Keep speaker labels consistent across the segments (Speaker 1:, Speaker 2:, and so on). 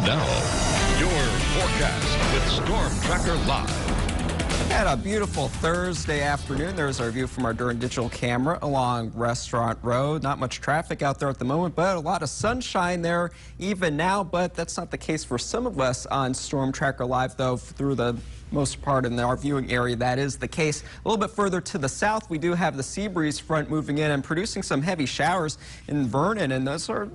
Speaker 1: Now, your forecast with Storm Tracker Live.
Speaker 2: Had a beautiful Thursday afternoon. There's our view from our Durham digital camera along Restaurant Road. Not much traffic out there at the moment, but a lot of sunshine there even now. But that's not the case for some of us on Storm Tracker Live, though, through the most part in our viewing area. That is the case. A little bit further to the south, we do have the sea breeze front moving in and producing some heavy showers in Vernon, and those are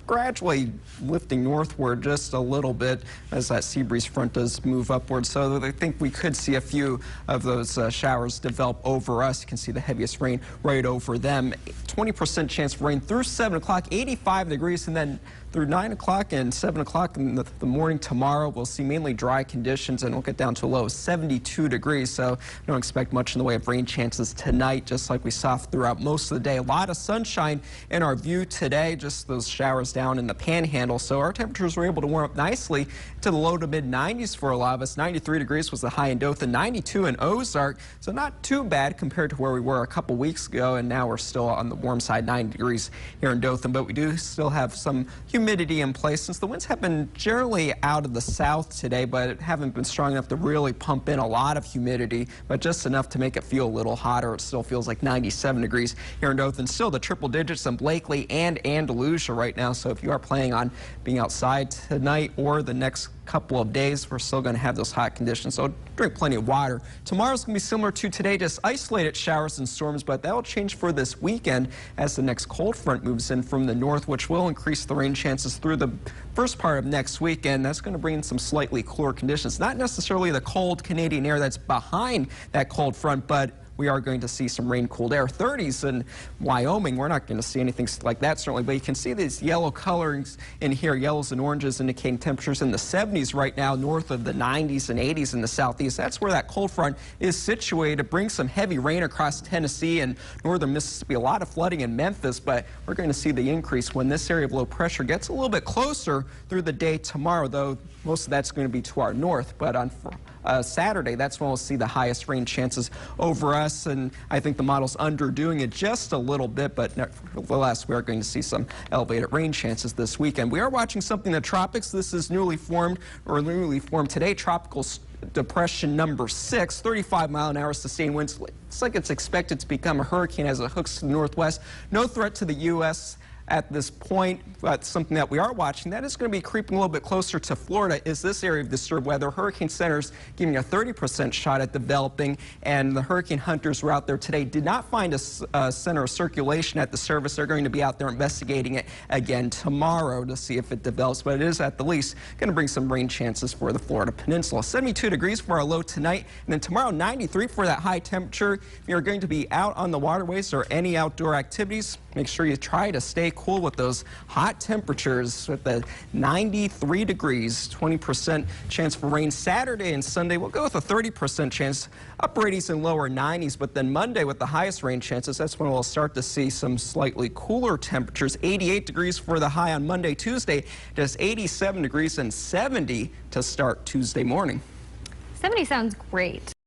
Speaker 2: gradually lifting northward just a little bit as that sea breeze front does move upward. So I think we could see a few of those showers develop over us. You can see the heaviest rain right over them. 20% chance of rain through 7 o'clock, 85 degrees, and then through 9 o'clock and 7 o'clock in the morning tomorrow, we'll see mainly dry conditions, and we'll get down to a low of 72 degrees. So don't expect much in the way of rain chances tonight, just like we saw throughout most of the day. A lot of sunshine in our view today, just those showers down in the panhandle. So our temperatures were able to warm up nicely to the low to mid 90s for a lot of us. 93 degrees was the high in Dothan, 92 in Ozark. So not too bad compared to where we were a couple weeks ago. And now we're still on the warm side, 90 degrees here in Dothan. But we do still have some humidity in place since the winds have been generally out of the south today, but haven't been strong enough to really pump in a lot of humidity, but just enough to make it feel a little hotter. It still feels like 97 degrees here in Dothan. Still the triple digits in Blakely and Andalusia right now. So if you are planning on being outside tonight or the next couple of days, we're still going to have those hot conditions, so drink plenty of water. Tomorrow's going to be similar to today, just isolated showers and storms, but that will change for this weekend as the next cold front moves in from the north, which will increase the rain chances through the first part of next weekend. That's going to bring in some slightly cooler conditions, not necessarily the cold Canadian air that's behind that cold front, but we are going to see some rain-cooled air. 30s in Wyoming. We're not going to see anything like that, certainly, but you can see these yellow colorings in here, yellows and oranges indicating temperatures in the 70s right now, north of the 90s and 80s in the southeast. That's where that cold front is situated to bring some heavy rain across Tennessee and northern Mississippi. A lot of flooding in Memphis, but we're going to see the increase when this area of low pressure gets a little bit closer through the day tomorrow, though most of that's going to be to our north. But on Saturday, that's when we'll see the highest rain chances over us, and I think the model's underdoing it just a little bit, but nevertheless, we are going to see some elevated rain chances this weekend. We are watching something in the tropics. This is newly formed today, tropical depression number 6, 35-mile-an-hour sustained winds. It's like it's expected to become a hurricane as it hooks to the northwest. No threat to the U.S. at this point, but something that we are watching that is going to be creeping a little bit closer to Florida is this area of disturbed weather. Hurricane Center's giving a 30% shot at developing, and the hurricane hunters were out there today. Did not find a center of circulation at the surface. They're going to be out there investigating it again tomorrow to see if it develops, but it is at the least going to bring some rain chances for the Florida Peninsula. 72 degrees for our low tonight, and then tomorrow 93 for that high temperature. If you're going to be out on the waterways or any outdoor activities, make sure you try to stay cool with those hot temperatures with the 93 degrees, 20% chance for rain. Saturday and Sunday, we'll go with a 30% chance, upper 80s and lower 90s, but then Monday with the highest rain chances, that's when we'll start to see some slightly cooler temperatures. 88 degrees for the high on Monday, Tuesday, just 87 degrees and 70 to start Tuesday morning.
Speaker 3: 70 sounds great.